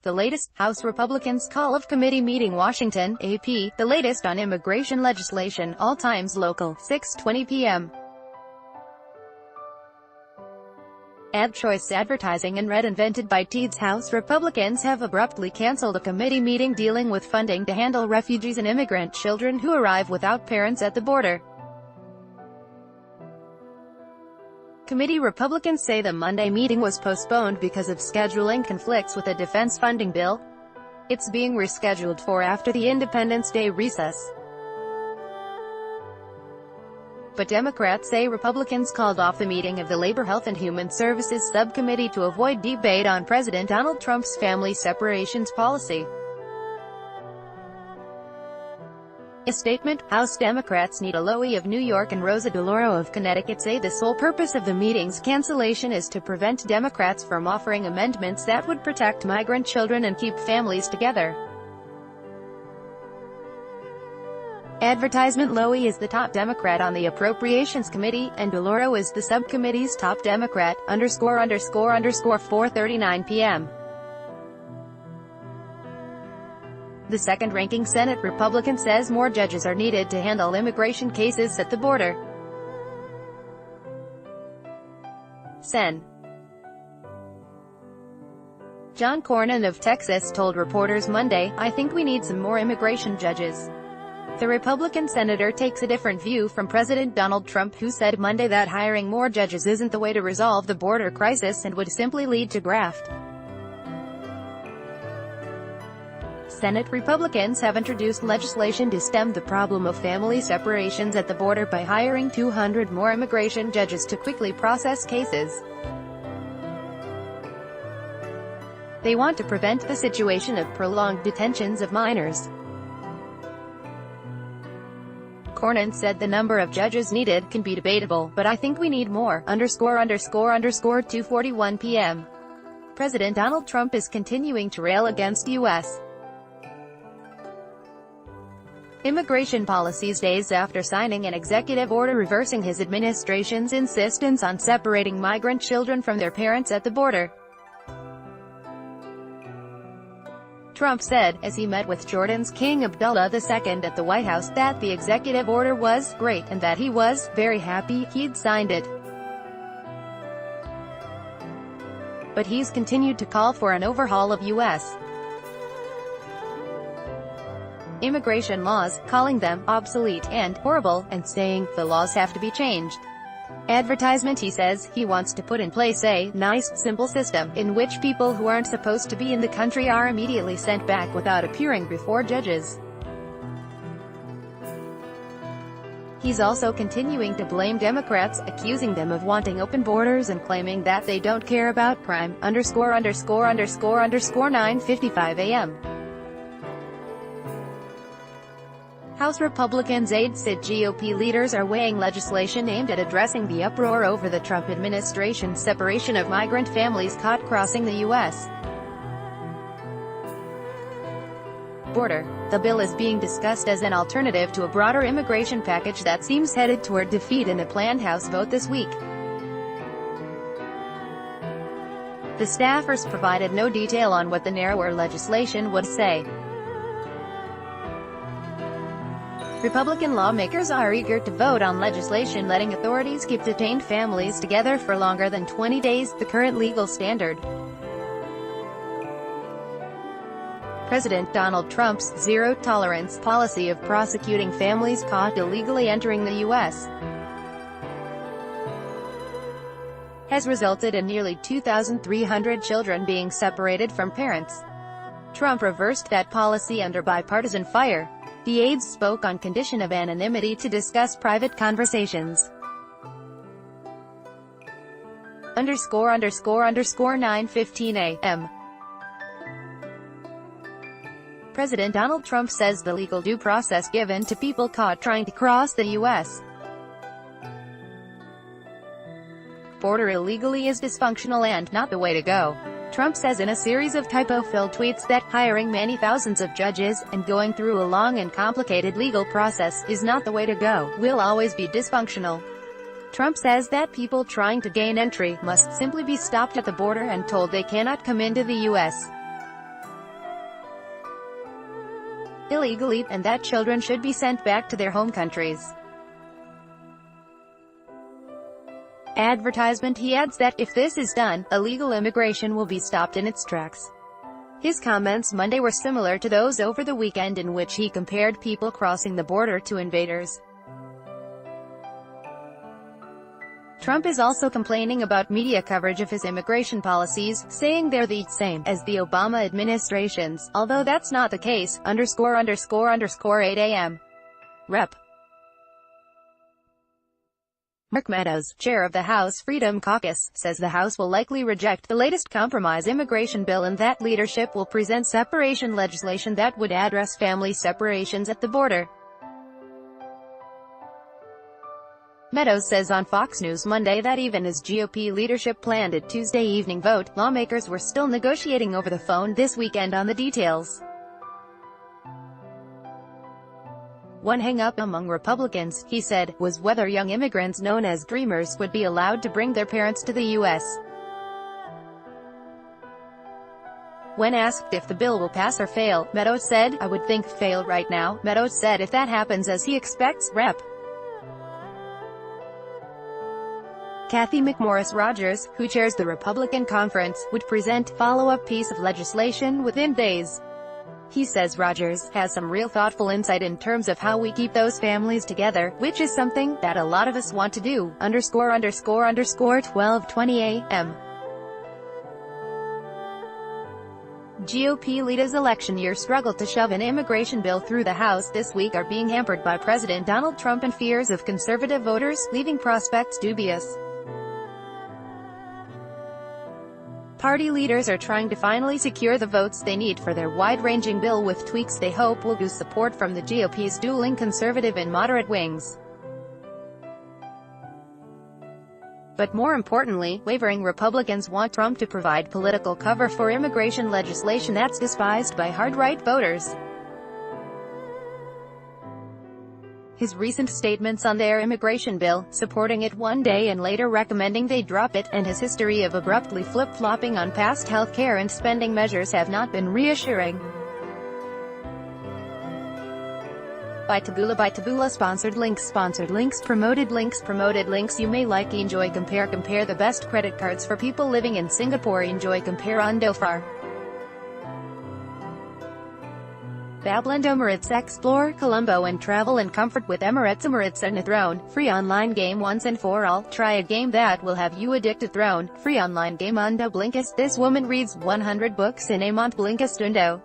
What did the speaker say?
The latest, House Republicans call of committee meeting Washington, AP, the latest on immigration legislation, all times local, 6:20 p.m. Ad choice advertising and red invented by Teeds. House Republicans have abruptly canceled a committee meeting dealing with funding to handle refugees and immigrant children who arrive without parents at the border. Committee Republicans say the Monday meeting was postponed because of scheduling conflicts with a defense funding bill. It's being rescheduled for after the Independence Day recess. But Democrats say Republicans called off the meeting of the Labor, Health and Human Services Subcommittee to avoid debate on President Donald Trump's family separations policy. A statement, House Democrats Nita Lowey of New York and Rosa DeLauro of Connecticut say the sole purpose of the meeting's cancellation is to prevent Democrats from offering amendments that would protect migrant children and keep families together. Advertisement: Lowey is the top Democrat on the Appropriations Committee, and DeLauro is the subcommittee's top Democrat, ____4:39 p.m. The second-ranking Senate Republican says more judges are needed to handle immigration cases at the border. Sen. John Cornyn of Texas told reporters Monday, "I think we need some more immigration judges." The Republican senator takes a different view from President Donald Trump, who said Monday that hiring more judges isn't the way to resolve the border crisis and would simply lead to graft. Senate Republicans have introduced legislation to stem the problem of family separations at the border by hiring 200 more immigration judges to quickly process cases. They want to prevent the situation of prolonged detentions of minors. Cornyn said the number of judges needed can be debatable, but I think we need more, ____2:41 p.m. President Donald Trump is continuing to rail against U.S. immigration policies days after signing an executive order reversing his administration's insistence on separating migrant children from their parents at the border. Trump said, as he met with Jordan's King Abdullah II at the White House, that the executive order was great and that he was very happy he'd signed it. But he's continued to call for an overhaul of U.S. immigration laws, calling them obsolete and horrible, and saying the laws have to be changed. Advertisement: he says he wants to put in place a nice, simple system, in which people who aren't supposed to be in the country are immediately sent back without appearing before judges. He's also continuing to blame Democrats, accusing them of wanting open borders and claiming that they don't care about crime, _____9:55 a.m. House Republicans said GOP leaders are weighing legislation aimed at addressing the uproar over the Trump administration's separation of migrant families caught crossing the U.S. border. The bill is being discussed as an alternative to a broader immigration package that seems headed toward defeat in a planned House vote this week. The staffers provided no detail on what the narrower legislation would say. Republican lawmakers are eager to vote on legislation letting authorities keep detained families together for longer than 20 days, the current legal standard. President Donald Trump's zero-tolerance policy of prosecuting families caught illegally entering the U.S. has resulted in nearly 2,300 children being separated from parents. Trump reversed that policy under bipartisan fire. The aides spoke on condition of anonymity to discuss private conversations. ____9:15 a.m. President Donald Trump says the legal due process given to people caught trying to cross the U.S. border illegally is dysfunctional and not the way to go. Trump says in a series of typo-filled tweets that hiring many thousands of judges, and going through a long and complicated legal process, is not the way to go, will always be dysfunctional. Trump says that people trying to gain entry must simply be stopped at the border and told they cannot come into the U.S. illegally, and that children should be sent back to their home countries. Advertisement. He adds that, if this is done, illegal immigration will be stopped in its tracks. His comments Monday were similar to those over the weekend, in which he compared people crossing the border to invaders. Trump is also complaining about media coverage of his immigration policies, saying they're the same as the Obama administration's, although that's not the case. ____8 a.m. Rep. Mark Meadows, chair of the House Freedom Caucus, says the House will likely reject the latest compromise immigration bill and that leadership will present separation legislation that would address family separations at the border. Meadows says on Fox News Monday that even as GOP leadership planned a Tuesday evening vote, lawmakers were still negotiating over the phone this weekend on the details. One hang-up among Republicans, he said, was whether young immigrants known as Dreamers would be allowed to bring their parents to the U.S. When asked if the bill will pass or fail, Meadows said, "I would think fail right now." Meadows said if that happens as he expects, Rep. Cathy McMorris Rodgers, who chairs the Republican conference, would present follow-up piece of legislation within days. He says Rodgers has some real thoughtful insight in terms of how we keep those families together, which is something that a lot of us want to do. ____12:20 a.m. GOP leaders' election year struggle to shove an immigration bill through the House this week are being hampered by President Donald Trump and fears of conservative voters, leaving prospects dubious. Party leaders are trying to finally secure the votes they need for their wide-ranging bill with tweaks they hope will boost support from the GOP's dueling conservative and moderate wings. But more importantly, wavering Republicans want Trump to provide political cover for immigration legislation that's despised by hard-right voters. His recent statements on their immigration bill, supporting it one day and later recommending they drop it, and his history of abruptly flip-flopping on past health care and spending measures have not been reassuring. By Taboola Sponsored links Promoted links You may like Enjoy Compare the best credit cards for people living in Singapore. Enjoy Compare on Dhofar. Babland Emirates. Explore Colombo and travel in comfort with Emirates. Emirates and a Throne. Free online game once and for all. Try a game that will have you addicted. Throne. Free online game on Blinkist. This woman reads 100 books in a month. Blinkist Undo.